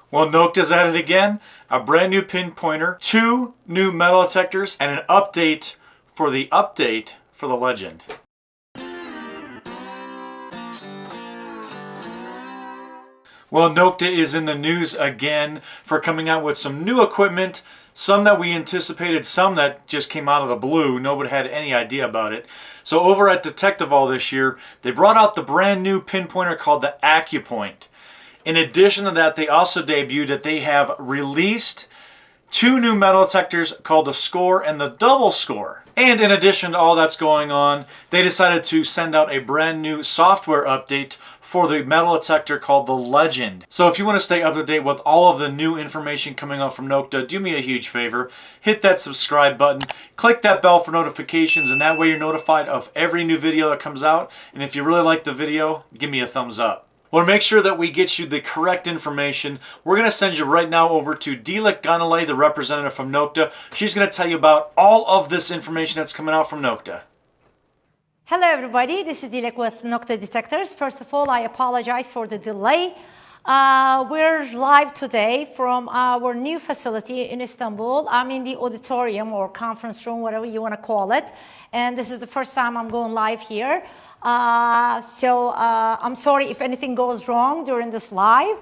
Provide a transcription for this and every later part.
Well, Nokta's at it again. A brand new pinpointer, 2 new metal detectors, and an update for the legend. Well, Nokta is in the news again for coming out with some new equipment, some that we anticipated, some that just came out of the blue. Nobody had any idea about it. So over at Detectoval this year, they brought out the brand new pinpointer called the AccuPoint. In addition to that, they also debuted that they have released 2 new metal detectors called the Score and the Double Score. And in addition to all that's going on, they decided to send out a brand new software update for the metal detector called the Legend. So if you want to stay up to date with all of the new information coming out from Nokta, do me a huge favor. Hit that subscribe button, click that bell for notifications, and that way you're notified of every new video that comes out. And if you really like the video, give me a thumbs up. Well, to make sure that we get you the correct information, we're going to send you right now over to Dilek, the representative from Nokta. She's going to tell you about all of this information that's coming out from Nokta. Hello everybody, this is Dilek with Nokta Detectors. First of all, I apologize for the delay. We're live today from our new facility in Istanbul. I'm in the auditorium or conference room, whatever you want to call it. And this is the first time I'm going live here. I'm sorry if anything goes wrong during this live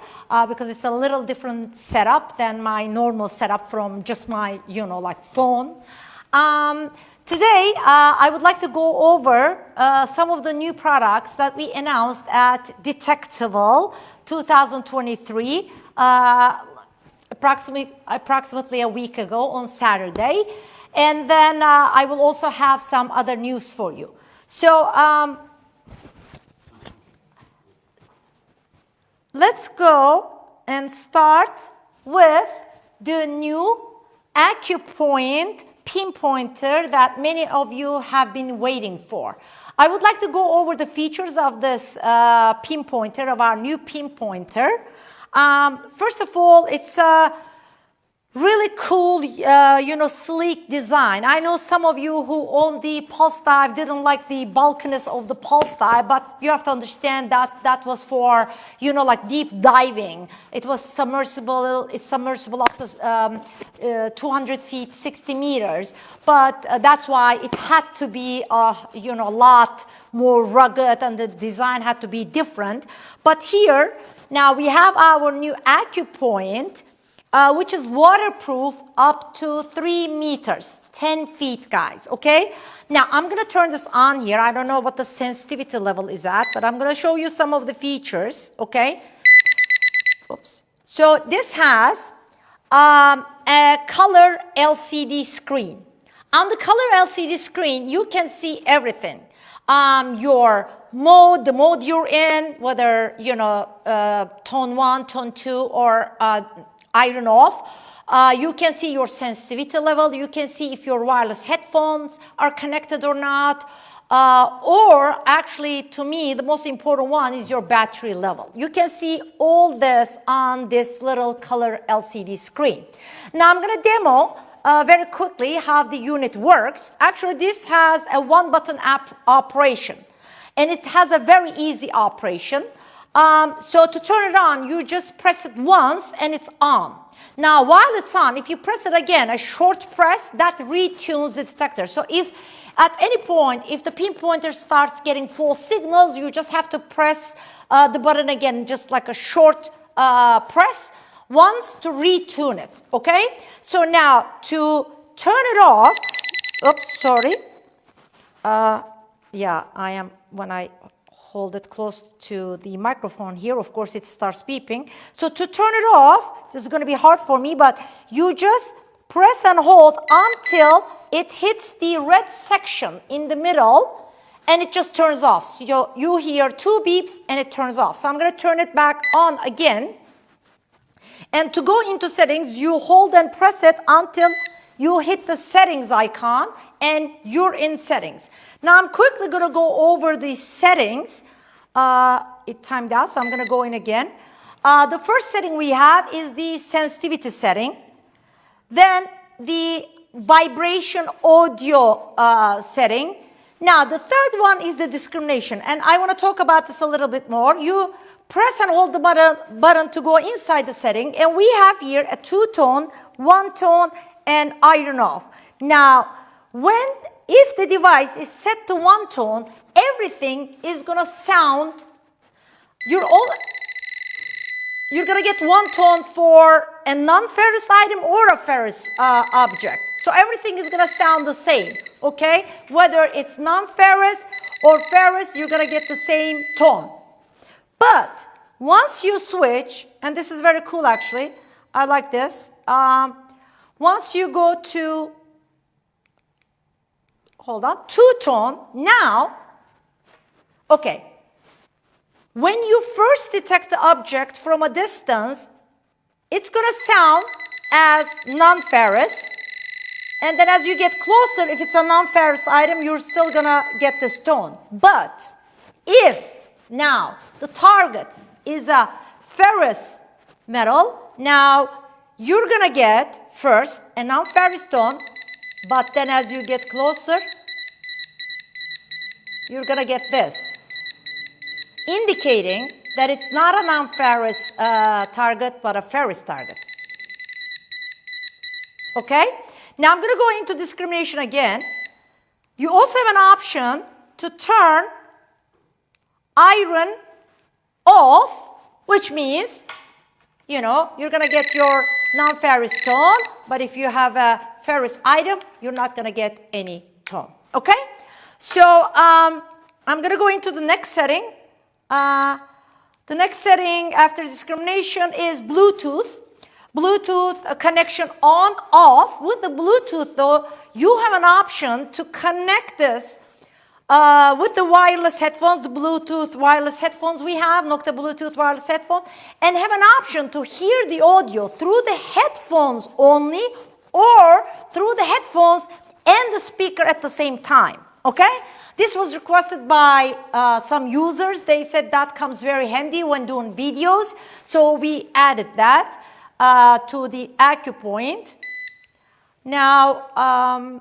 because it's a little different setup than my normal setup from just my, phone. Today, I would like to go over some of the new products that we announced at Detectoval 2023, approximately a week ago on Saturday. And then I will also have some other news for you. So let's go and start with the new AccuPoint pinpointer that many of you have been waiting for. I would like to go over the features of this pinpointer, of our new pinpointer. First of all, it's a really cool, sleek design. I know some of you who own the pulse dive didn't like the bulkiness of the pulse dive, but you have to understand that that was for, deep diving. It was submersible. It's submersible up to 200 feet, 60 meters. But that's why it had to be, a lot more rugged, and the design had to be different. But here, now we have our new AccuPoint, which is waterproof up to 3 meters, 10 feet, guys, okay? Now, I'm going to turn this on here. I don't know what the sensitivity level is at, but I'm going to show you some of the features, okay? Oops. So this has a color LCD screen. On the color LCD screen, you can see everything. Your mode, the mode you're in, whether, tone 1, tone 2, or iron off. You can see your sensitivity level. You can see if your wireless headphones are connected or not. Or actually, to me, the most important one is your battery level. You can see all this on this little color LCD screen. Now, I'm going to demo very quickly how the unit works. Actually, this has a one-button operation, and it has a very easy operation. So to turn it on, you just press it once and it's on. Now, while it's on, if you press it again, a short press, that retunes the detector. So if at any point, if the pinpointer starts getting false signals, you just have to press the button again, just like a short press once to retune it, okay? So now, to turn it off, oops, sorry. Yeah, I am, when I hold it close to the microphone here, of course it starts beeping. So to turn it off, this is going to be hard for me, but you just press and hold until it hits the red section in the middle, and it just turns off. So you hear 2 beeps and it turns off. So I'm going to turn it back on again. And to go into settings, you hold and press it until you hit the settings icon and you're in settings. Now I'm quickly going to go over the settings. It timed out, so I'm going to go in again. The first setting we have is the sensitivity setting. Then the vibration audio setting. Now the third one is the discrimination. And I want to talk about this a little bit more. You press and hold the button to go inside the setting, and we have here a 2-tone, 1-tone, and iron off. Now, if the device is set to 1-tone, everything is gonna sound, you're gonna get 1-tone for a non-ferrous item or a ferrous object. So everything is gonna sound the same, okay? Whether it's non-ferrous or ferrous, you're gonna get the same tone. But once you switch, and this is very cool actually, I like this. Once you go to, hold on, 2-tone, now, okay, when you first detect the object from a distance, it's going to sound as non-ferrous. And then as you get closer, if it's a non-ferrous item, you're still going to get this tone. But if now the target is a ferrous metal, now you're going to get first a non-ferrous tone, but then as you get closer, you're going to get this, indicating that it's not a non-ferrous target, but a ferrous target. Okay? Now I'm going to go into discrimination again. You also have an option to turn iron off, which means, you know, you're going to get your non-ferrous tone, but if you have a ferrous item, you're not going to get any tone. Okay? So I'm going to go into the next setting. The next setting after discrimination is Bluetooth. Bluetooth connection on, off. With the Bluetooth though, you have an option to connect this with the wireless headphones, the Bluetooth wireless headphones we have, Nokta Bluetooth wireless headphone, and have an option to hear the audio through the headphones only or through the headphones and the speaker at the same time, okay? This was requested by some users. They said that comes very handy when doing videos, so we added that to the AccuPoint. Now,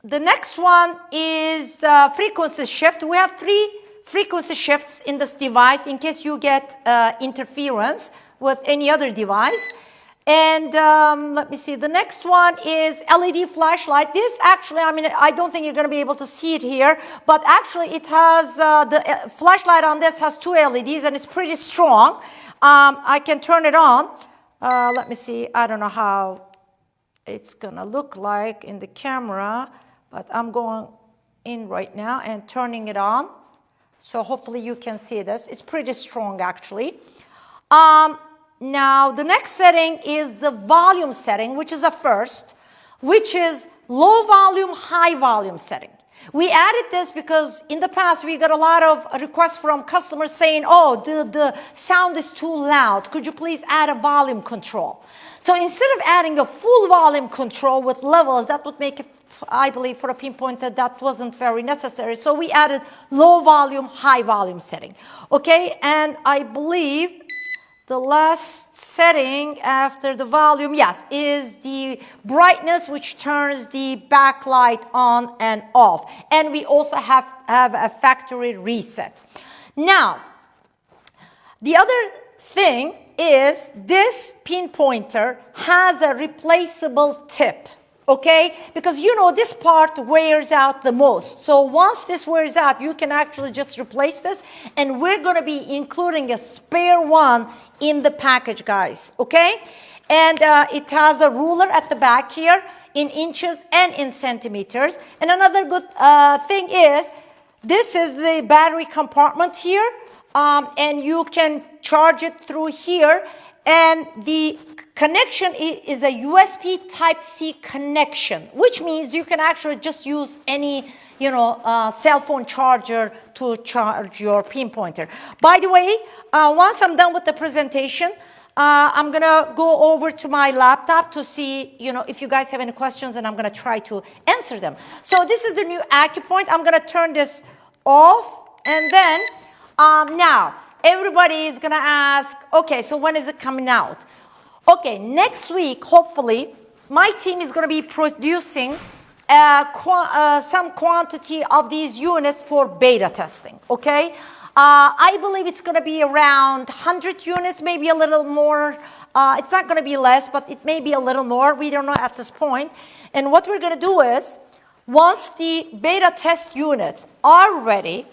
the next one is frequency shift. We have 3 frequency shifts in this device in case you get interference with any other device. And let me see, the next one is LED flashlight. This actually, I mean, I don't think you're going to be able to see it here, but actually it has, the flashlight on this has 2 LEDs and it's pretty strong. I can turn it on. Let me see, I don't know how it's going to look like in the camera, but I'm going in right now and turning it on. So hopefully you can see this. It's pretty strong actually. Now, the next setting is the volume setting, which is a first, which is low volume, high volume setting. We added this because in the past we got a lot of requests from customers saying, oh, the sound is too loud. Could you please add a volume control? So instead of adding a full volume control with levels, that would make it, I believe, for a Pinpointer, that wasn't very necessary. So we added low volume, high volume setting. Okay, and I believe the last setting after the volume, yes, is the brightness, which turns the backlight on and off. And we also have a factory reset. Now, the other thing is this Pinpointer has a replaceable tip. Okay, because you know this part wears out the most. So once this wears out, you can actually just replace this, and we're going to be including a spare one in the package, guys. Okay, and it has a ruler at the back here in inches and in centimeters. And another good thing is this is the battery compartment here, and you can charge it through here, and the connection is a USB Type-C connection, which means you can actually just use any, you know, cell phone charger to charge your Pinpointer. By the way, once I'm done with the presentation, I'm gonna go over to my laptop to see, you know, if you guys have any questions, and I'm gonna try to answer them. So this is the new AccuPoint. I'm gonna turn this off, and then now everybody is gonna ask, okay, so when is it coming out? Okay, next week, hopefully, my team is going to be producing some quantity of these units for beta testing, okay? I believe it's going to be around 100 units, maybe a little more. It's not going to be less, but it may be a little more. We don't know at this point. And what we're going to do is, once the beta test units are ready,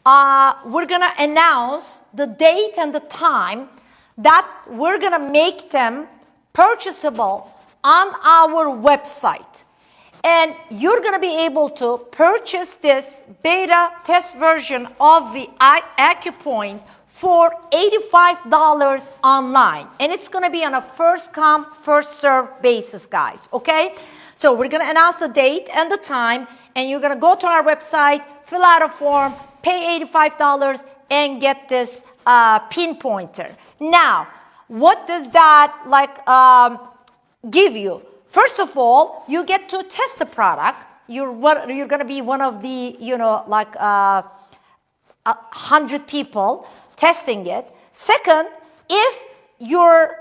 we're going to announce the date and the time that we're going to make them purchasable on our website. And you're going to be able to purchase this beta test version of the AccuPoint for $85 online. And it's going to be on a first come, first serve basis, guys. Okay? So we're going to announce the date and the time, and you're going to go to our website, fill out a form, pay $85, and get this Pinpointer. Now, what does that give you? First of all, you get to test the product. You're going to be one of the, 100 people testing it. Second, if you're,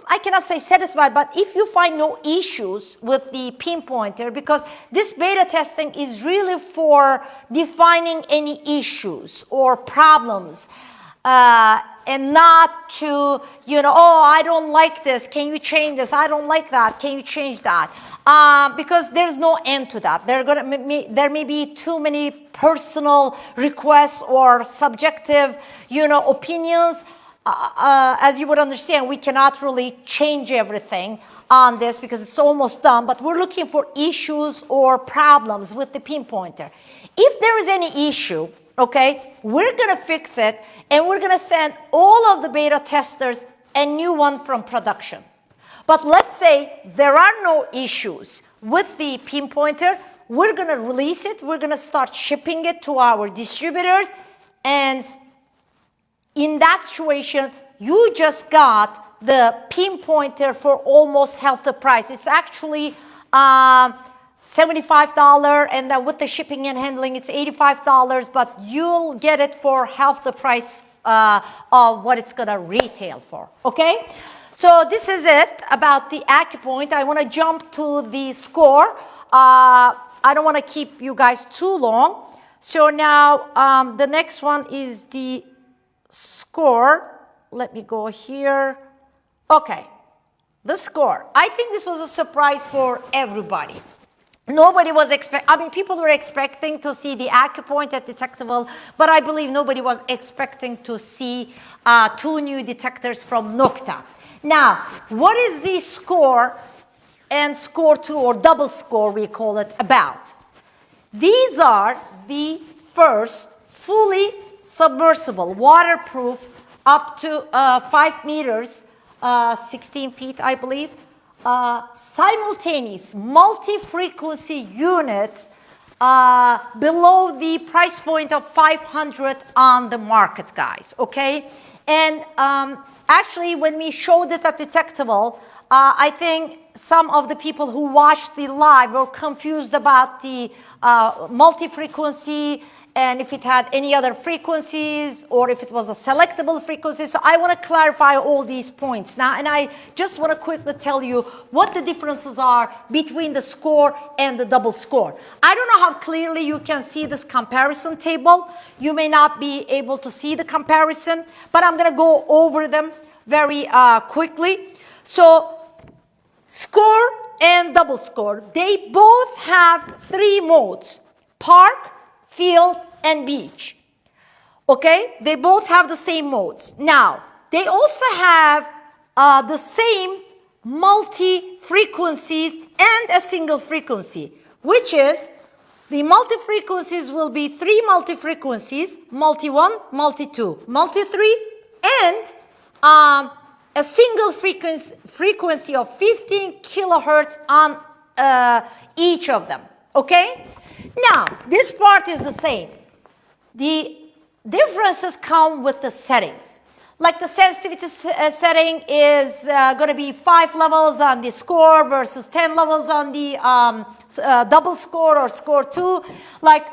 I cannot say satisfied, but if you find no issues with the Pinpointer, because this beta testing is really for defining any issues or problems, and not to, oh, I don't like this, can you change this? I don't like that, can you change that? Because there's no end to that. There may be too many personal requests or subjective, opinions. As you would understand, we cannot really change everything on this because it's almost done, but we're looking for issues or problems with the Pinpointer. If there is any issue, okay, we're going to fix it, and we're going to send all of the beta testers a new one from production. But let's say there are no issues with the Pinpointer, we're going to release it, we're going to start shipping it to our distributors, and in that situation, you just got the Pinpointer for almost half the price. It's actually $75, and then with the shipping and handling, it's $85, but you'll get it for half the price of what it's going to retail for, okay? So this is it about the AccuPoint. I want to jump to the score. I don't want to keep you guys too long. So now the next one is the score. Let me go here. Okay, the score. I think this was a surprise for everybody. Nobody was people were expecting to see the AccuPoint at Detectable, but I believe nobody was expecting to see 2 new detectors from Nokta. Now, what is the score and score 2, or double score we call it, about? These are the first fully submersible, waterproof, up to 5 meters, 16 feet, I believe, simultaneous multi-frequency units below the price point of 500 on the market, guys, okay? And actually, when we showed it at Detectable, I think some of the people who watched the live were confused about the multi-frequency and if it had any other frequencies or if it was a selectable frequency. So I want to clarify all these points now, and I just want to quickly tell you what the differences are between the score and the double score. I don't know how clearly you can see this comparison table. You may not be able to see the comparison, but I'm going to go over them very quickly. So score and double score, they both have 3 modes: park, field, and beach. Okay, they both have the same modes. Now, they also have the same multi-frequencies and a single frequency, which is the multi-frequencies will be 3 multi-frequencies, multi-1, multi-2, multi-3, and a single frequency of 15 kilohertz on each of them. Okay? Now, this part is the same. The differences come with the settings. Like the sensitivity setting is going to be 5 levels on the score versus 10 levels on the double score or score 2. Like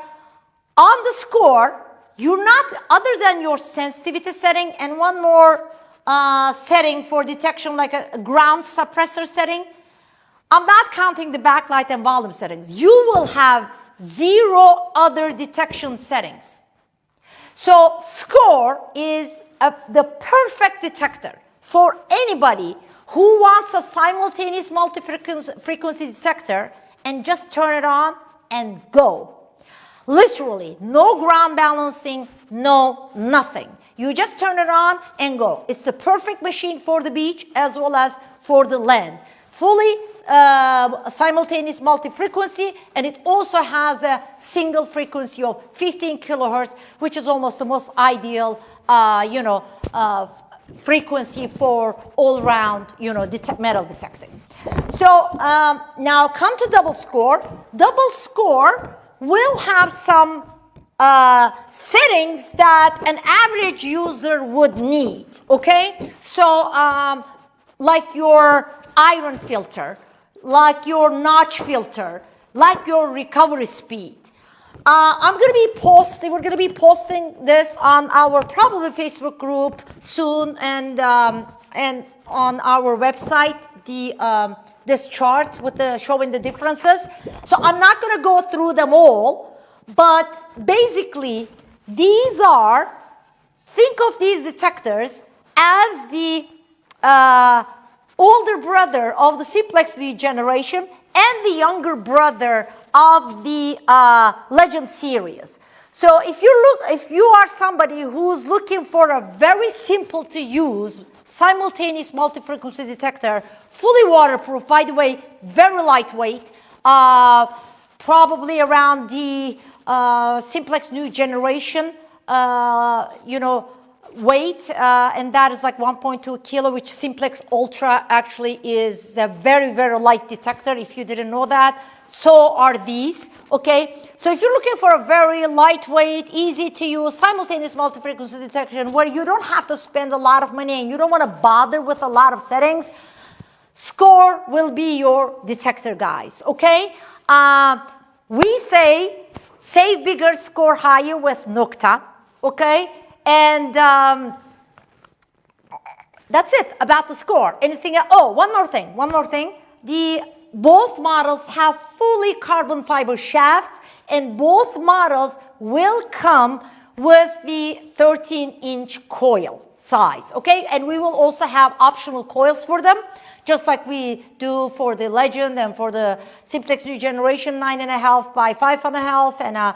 on the score, you're not, other than your sensitivity setting and one more setting for detection, like a ground suppressor setting, I'm not counting the backlight and volume settings. You will have 0 other detection settings. So SCORE is the perfect detector for anybody who wants a simultaneous multi-frequency detector and just turn it on and go. Literally, no ground balancing, no nothing. You just turn it on and go. It's the perfect machine for the beach as well as for the land. Fully simultaneous multi-frequency, and it also has a single frequency of 15 kilohertz, which is almost the most ideal, frequency for all-round, metal detecting. So now come to double score. Double score will have some settings that an average user would need, okay? So like your iron filter, like your notch filter, like your recovery speed. We're going to be posting this on our probably Facebook group soon, and on our website, this chart with showing the differences. So I'm not going to go through them all, but basically think of these detectors as the older brother of the simplex new generation and the younger brother of the Legend series. So if you are somebody who's looking for a very simple to use simultaneous multi-frequency detector, fully waterproof, by the way, very lightweight, probably around the simplex new generation, weight, and that is like 1.2 kilo, which Simplex Ultra actually is a very, very light detector, if you didn't know that. So are these, okay? So if you're looking for a very lightweight, easy to use, simultaneous multi-frequency detection where you don't have to spend a lot of money and you don't want to bother with a lot of settings, SCORE will be your detector, guys, okay? We say save bigger, score higher with Nokta, okay? And that's it about the SCORE. Anything else? Oh, one more thing. Both models have fully carbon fiber shafts, and both models will come with the 13-inch coil size, okay? And we will also have optional coils for them, just like we do for the Legend and for the Simplex New Generation 9.5 by 5.5, and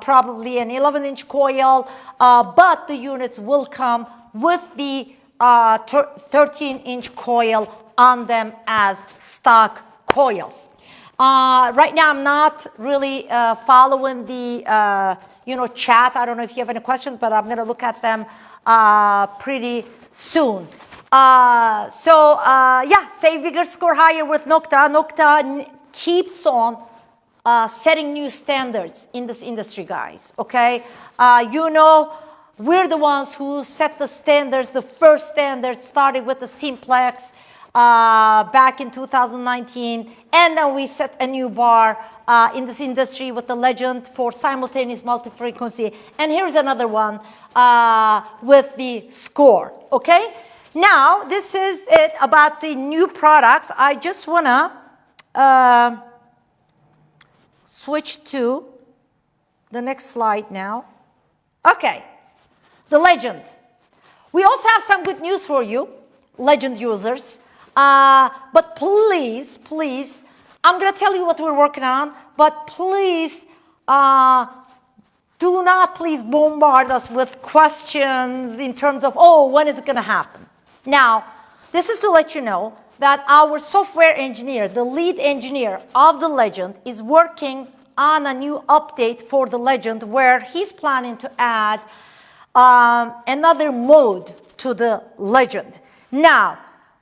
probably an 11-inch coil, but the units will come with the 13-inch coil on them as stock coils. Right now, I'm not really following the chat. I don't know if you have any questions, but I'm going to look at them pretty soon. Save bigger, score higher with Nokta. Nokta keeps on setting new standards in this industry, guys, okay? We're the ones who set the standards, the first standards started with the Simplex back in 2019, and then we set a new bar in this industry with the Legend for simultaneous multi-frequency, and here's another one with the SCORE, okay? Now, this is it about the new products. I just want to switch to the next slide now. Okay, the Legend. We also have some good news for you, Legend users. But please, I'm going to tell you what we're working on, but please do not bombard us with questions in terms of, when is it going to happen? Now, this is to let you know that our software engineer, the lead engineer of the Legend, is working on a new update for the Legend where he's planning to add another mode to the Legend. Now,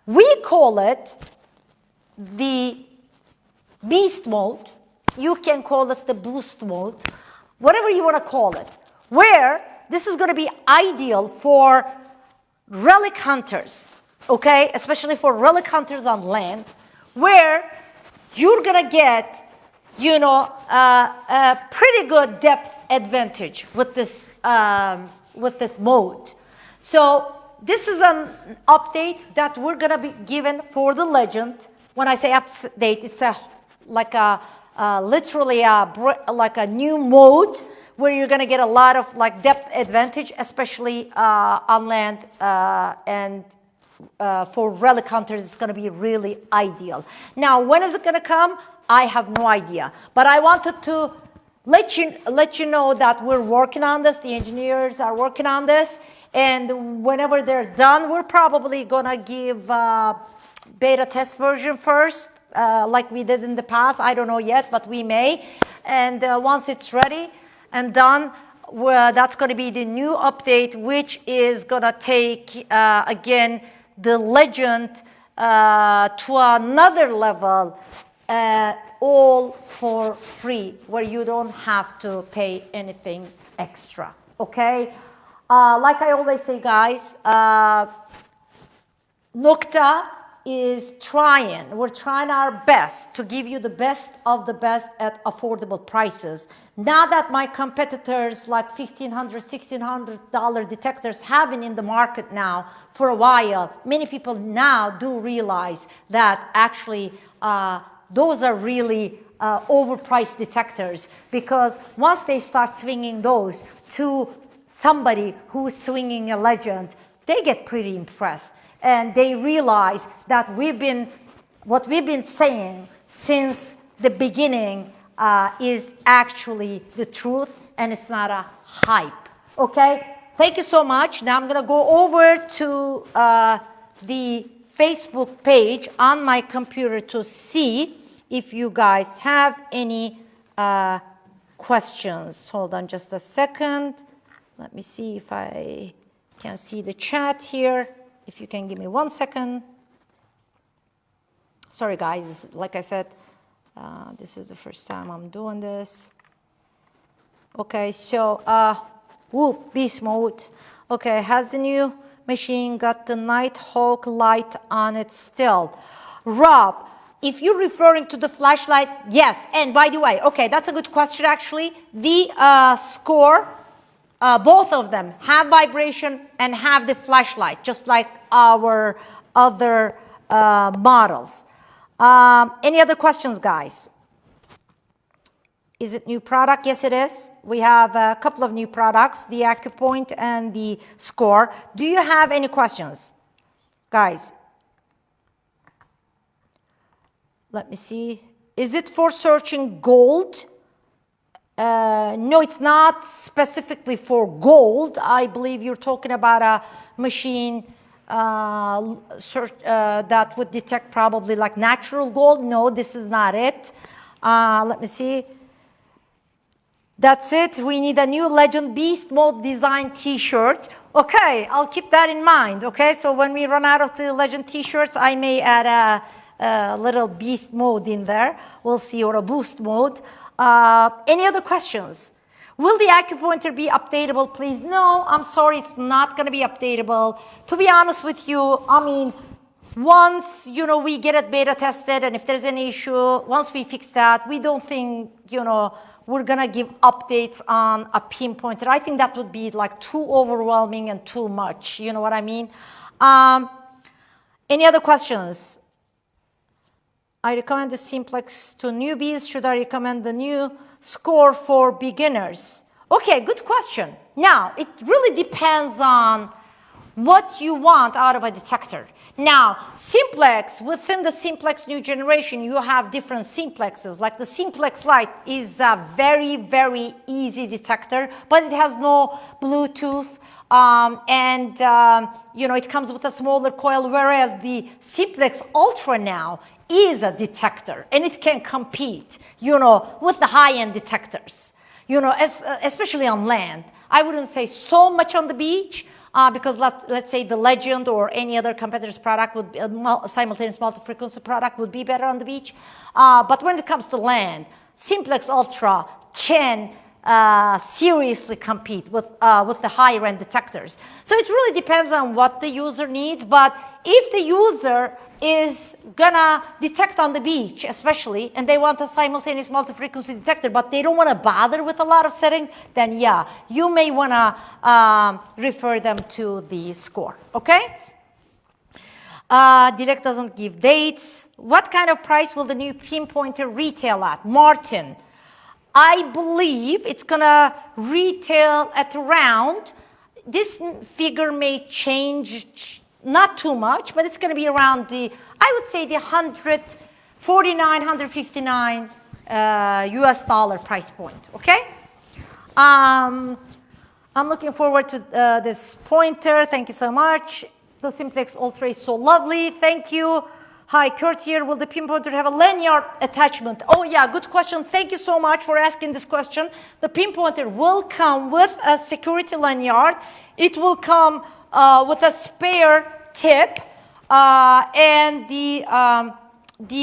we call it the Beast mode. You can call it the Boost mode, whatever you want to call it, where this is going to be ideal for relic hunters, okay, especially for relic hunters on land, where you're going to get, a pretty good depth advantage with this mode. So this is an update that we're going to be given for the Legend. When I say update, it's literally like a new mode where you're going to get a lot of like depth advantage, especially on land, and for relic hunters, it's going to be really ideal. Now, when is it going to come? I have no idea, but I wanted to let you know that we're working on this. The engineers are working on this, and whenever they're done, we're probably going to give beta test version first, like we did in the past. I don't know yet, but we may. And once it's ready and done, that's going to be the new update, which is going to take, again, the legend to another level, all for free, where you don't have to pay anything extra, okay? Like I always say, guys, Nokta is we're trying our best to give you the best of the best at affordable prices. Now that my competitors like $1,500, $1,600 detectors have been in the market now for a while, many people now do realize that actually those are really overpriced detectors, because once they start swinging those to somebody who's swinging a legend, they get pretty impressed. And they realize that what we've been saying since the beginning is actually the truth, and it's not a hype. Okay? Thank you so much. Now I'm going to go over to the Facebook page on my computer to see if you guys have any questions. Hold on just a second. Let me see if I can see the chat here. If you can give me 1 second. Sorry, guys. Like I said, this is the first time I'm doing this. Okay, so, beast mode. Okay, has the new machine got the Nighthawk light on it still? Rob, if you're referring to the flashlight, yes. And by the way, okay, that's a good question, actually. The score, both of them have vibration and have the flashlight, just like our other models. Any other questions, guys? Is it new product? Yes, it is. We have a couple of new products, the AccuPoint and the Score. Do you have any questions, guys? Let me see. Is it for searching gold? No, it's not specifically for gold. I believe you're talking about a machine that would detect probably like natural gold. No, this is not it. Let me see. That's it. We need a new Legend Beast Mode design t-shirt. Okay, I'll keep that in mind. Okay, so when we run out of the Legend t-shirts, I may add a little Beast Mode in there. We'll see, or a Boost Mode. Any other questions? Will the AccuPointer be updatable, please? No, I'm sorry, it's not going to be updatable. To be honest with you, I mean, once, we get it beta tested, and if there's any issue, once we fix that, we don't think, we're going to give updates on a Pinpointer. I think that would be like too overwhelming and too much. You know what I mean? Any other questions? I recommend the Simplex to newbies. Should I recommend the new Score for beginners? Okay, good question. Now, it really depends on what you want out of a detector. Now, Simplex, within the Simplex new generation, you have different Simplexes. Like the Simplex Lite is a very, very easy detector, but it has no Bluetooth. It comes with a smaller coil, whereas the Simplex Ultra now is a detector, and it can compete, with the high-end detectors, especially on land. I wouldn't say so much on the beach, because let's say the Legend or any other competitor's product would be a simultaneous multi-frequency product would be better on the beach. But when it comes to land, Simplex Ultra can seriously compete with the higher end detectors. So it really depends on what the user needs. But if the user is gonna detect on the beach, especially, and they want a simultaneous multi-frequency detector, but they don't want to bother with a lot of settings, then yeah, you may want to refer them to the Score. Okay? Direct doesn't give dates. What kind of price will the new Pinpointer retail at? Martin. I believe it's gonna retail at around, this figure may change not too much, but it's gonna be around the, I would say the 149, 159 US dollar price point, okay? I'm looking forward to this pointer. Thank you so much. The Simplex Ultra is so lovely. Thank you. Hi, Kurt here. Will the Pinpointer have a lanyard attachment? Oh yeah, good question. Thank you so much for asking this question. The Pinpointer will come with a security lanyard. It will come with a spare tip and the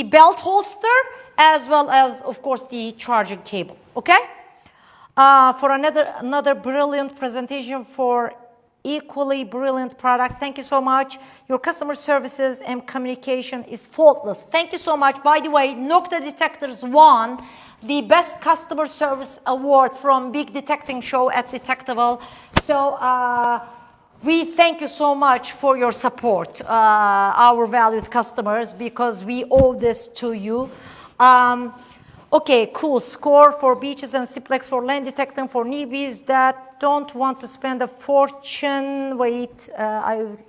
belt holster, as well as, of course, the charging cable. Okay? For another brilliant presentation for equally brilliant products. Thank you so much. Your customer services and communication is faultless. Thank you so much. By the way, Nokta Detectors won the Best Customer Service Award from Big Detecting Show at Detectable. So we thank you so much for your support, our valued customers, because we owe this to you. Okay, cool. Score for beaches and Simplex for land detecting for newbies that don't want to spend a fortune. Wait, it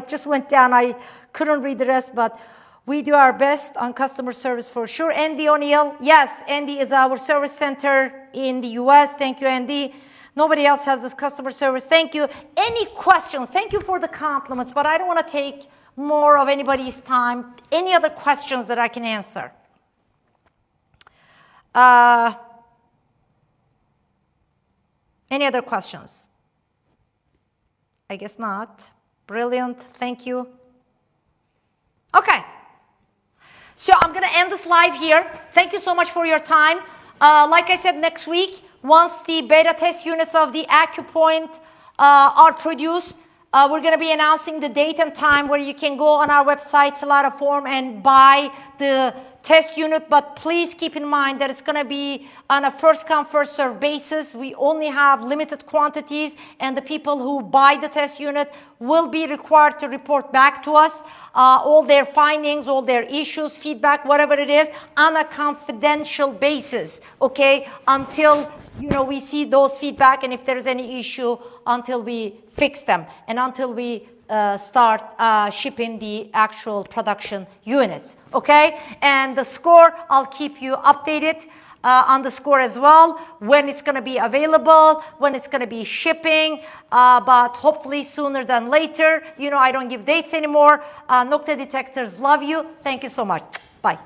just went down. I couldn't read the rest, but we do our best on customer service for sure. Andy O'Neill, yes, Andy is our service center in the US. Thank you, Andy. Nobody else has this customer service. Thank you. Any questions? Thank you for the compliments, but I don't want to take more of anybody's time. Any other questions that I can answer? Any other questions? I guess not. Brilliant. Thank you. Okay. So I'm going to end this live here. Thank you so much for your time. Like I said, next week, once the beta test units of the AccuPoint are produced, we're going to be announcing the date and time where you can go on our website, fill out a form, and buy the test unit. But please keep in mind that it's going to be on a first-come, first-served basis. We only have limited quantities, and the people who buy the test unit will be required to report back to us all their findings, all their issues, feedback, whatever it is, on a confidential basis, okay, until we see those feedback, and if there's any issue, until we fix them and until we start shipping the actual production units, okay? And the score, I'll keep you updated on the score as well, when it's going to be available, when it's going to be shipping, but hopefully sooner than later. I don't give dates anymore. Nokta Detectors love you. Thank you so much. Bye.